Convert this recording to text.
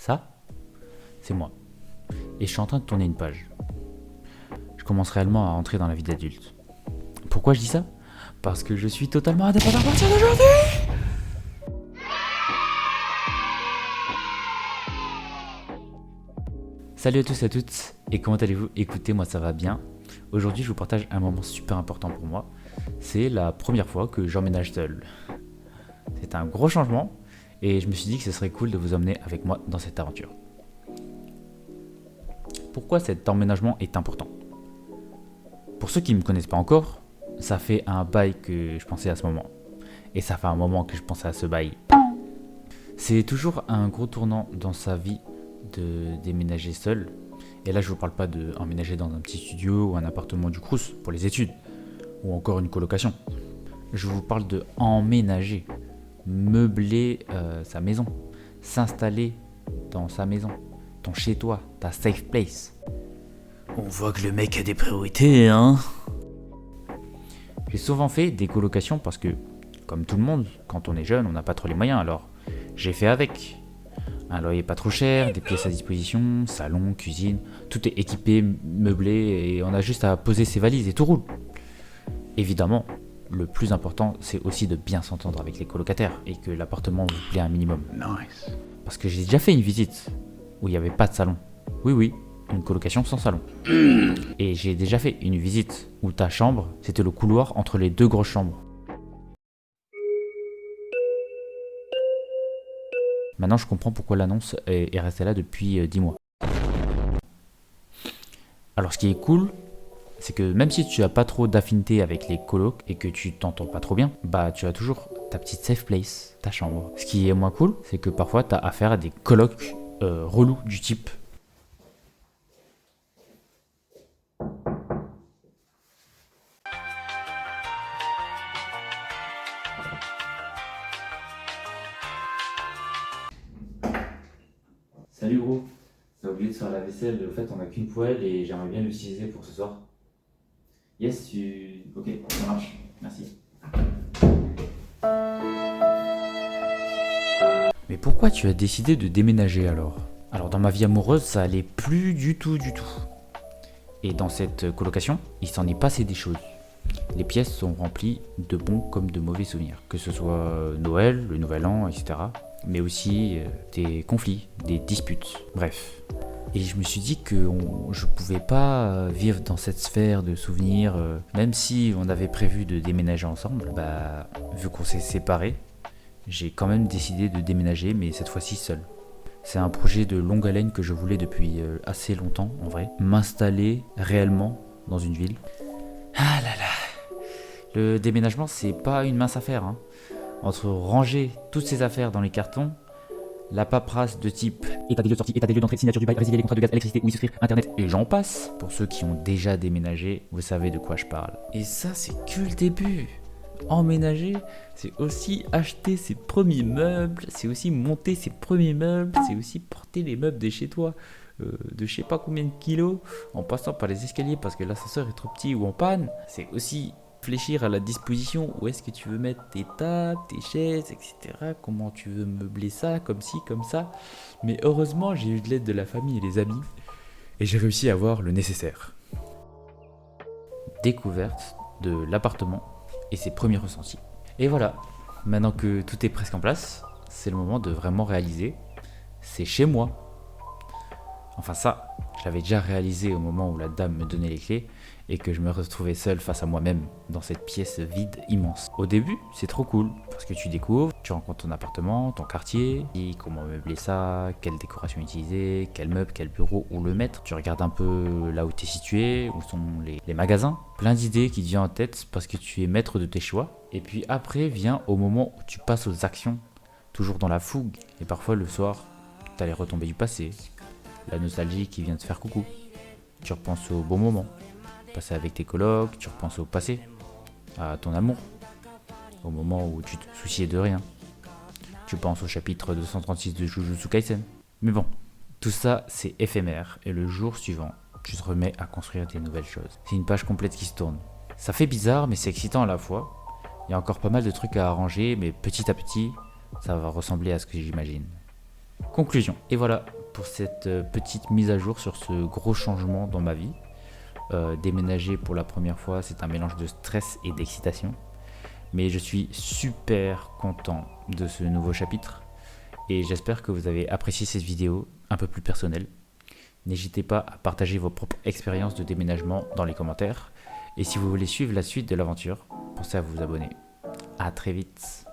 Ça, c'est moi. Et je suis en train de tourner une page. Je commence réellement à entrer dans la vie d'adulte. Pourquoi je dis ça? Parce que je suis totalement indépendant à partir d'aujourd'hui. Salut à tous et à toutes, et comment allez-vous? Écoutez, moi ça va bien. Aujourd'hui je vous partage un moment super important pour moi. C'est la première fois que j'emménage seul. C'est un gros changement, et je me suis dit que ce serait cool de vous emmener avec moi dans cette aventure. Pourquoi cet emménagement est important? Pour ceux qui ne me connaissent pas encore, ça fait un bail que je pensais à ce moment. Et ça fait un moment que je pensais à ce bail. C'est toujours un gros tournant dans sa vie de déménager seul. Et là, je vous parle pas d'emménager dans un petit studio ou un appartement du Crous pour les études, ou encore une colocation. Je vous parle de emménager, meubler sa maison, s'installer dans sa maison, ton chez-toi, ta safe place. On voit que le mec a des priorités, hein. J'ai souvent fait des colocations parce que, comme tout le monde, quand on est jeune, on n'a pas trop les moyens, alors j'ai fait avec. Un loyer pas trop cher, des pièces à disposition, salon, cuisine, tout est équipé, meublé et on a juste à poser ses valises et tout roule. Évidemment, le plus important, c'est aussi de bien s'entendre avec les colocataires et que l'appartement vous plaît un minimum. Nice. Parce que j'ai déjà fait une visite où il n'y avait pas de salon. Oui, une colocation sans salon. Et j'ai déjà fait une visite où ta chambre, c'était le couloir entre les deux grosses chambres. Maintenant, je comprends pourquoi l'annonce est restée là depuis 10 mois. Alors, ce qui est cool, c'est que même si tu n'as pas trop d'affinité avec les colocs et que tu t'entends pas trop bien, bah tu as toujours ta petite safe place, ta chambre. Ce qui est moins cool, c'est que parfois tu as affaire à des colocs relous du type. Salut gros, t'as oublié de faire la vaisselle, au fait on a qu'une poêle et j'aimerais bien l'utiliser pour ce soir. Yes, Ok, ça marche, merci. Mais pourquoi tu as décidé de déménager alors? Alors dans ma vie amoureuse, ça allait plus du tout. Et dans cette colocation, il s'en est passé des choses. Les pièces sont remplies de bons comme de mauvais souvenirs. Que ce soit Noël, le Nouvel An, etc. Mais aussi des conflits, des disputes, bref. Et je me suis dit que je pouvais pas vivre dans cette sphère de souvenirs, même si on avait prévu de déménager ensemble, bah vu qu'on s'est séparés, j'ai quand même décidé de déménager, mais cette fois-ci seul. C'est un projet de longue haleine que je voulais depuis assez longtemps, en vrai. M'installer réellement dans une ville. Ah là là. Le déménagement, c'est pas une mince affaire, hein. Entre ranger toutes ces affaires dans les cartons, la paperasse de type état des lieux de sortie, état des lieux d'entrée, signature du bail, résilier les contrats de gaz, électricité, oui souscrire, internet, et j'en passe. Pour ceux qui ont déjà déménagé, vous savez de quoi je parle. Et ça, c'est que le début. Emménager, c'est aussi acheter ses premiers meubles, c'est aussi monter ses premiers meubles, c'est aussi porter les meubles de chez toi, de je sais pas combien de kilos, en passant par les escaliers parce que l'ascenseur est trop petit ou en panne. C'est aussi réfléchir à la disposition, où est-ce que tu veux mettre tes tables, tes chaises, etc. Comment tu veux meubler ça, comme ci, comme ça. Mais heureusement, j'ai eu de l'aide de la famille et des amis, et j'ai réussi à avoir le nécessaire. Découverte de l'appartement et ses premiers ressentis. Et voilà, maintenant que tout est presque en place, c'est le moment de vraiment réaliser. C'est chez moi. Enfin ça, je l'avais déjà réalisé au moment où la dame me donnait les clés et que je me retrouvais seul face à moi-même dans cette pièce vide immense. Au début, c'est trop cool parce que tu découvres, tu rencontres ton appartement, ton quartier, et comment meubler ça, quelle décoration utiliser, quel meuble, quel bureau, où le mettre. Tu regardes un peu là où tu es situé, où sont les magasins. Plein d'idées qui te viennent en tête parce que tu es maître de tes choix. Et puis après vient au moment où tu passes aux actions, toujours dans la fougue. Et parfois le soir, tu as les retombées du passé, la nostalgie qui vient te faire coucou. Tu repenses au bon moment, passé avec tes colocs, tu repenses au passé, à ton amour, au moment où tu te souciais de rien. Tu penses au chapitre 236 de Jujutsu Kaisen. Mais bon, tout ça c'est éphémère et le jour suivant, tu te remets à construire des nouvelles choses. C'est une page complète qui se tourne. Ça fait bizarre mais c'est excitant à la fois. Il y a encore pas mal de trucs à arranger mais petit à petit, ça va ressembler à ce que j'imagine. Conclusion. Et voilà, pour cette petite mise à jour sur ce gros changement dans ma vie. Déménager pour la première fois, c'est un mélange de stress et d'excitation. Mais je suis super content de ce nouveau chapitre et j'espère que vous avez apprécié cette vidéo un peu plus personnelle. N'hésitez pas à partager vos propres expériences de déménagement dans les commentaires. Et si vous voulez suivre la suite de l'aventure, pensez à vous abonner. À très vite.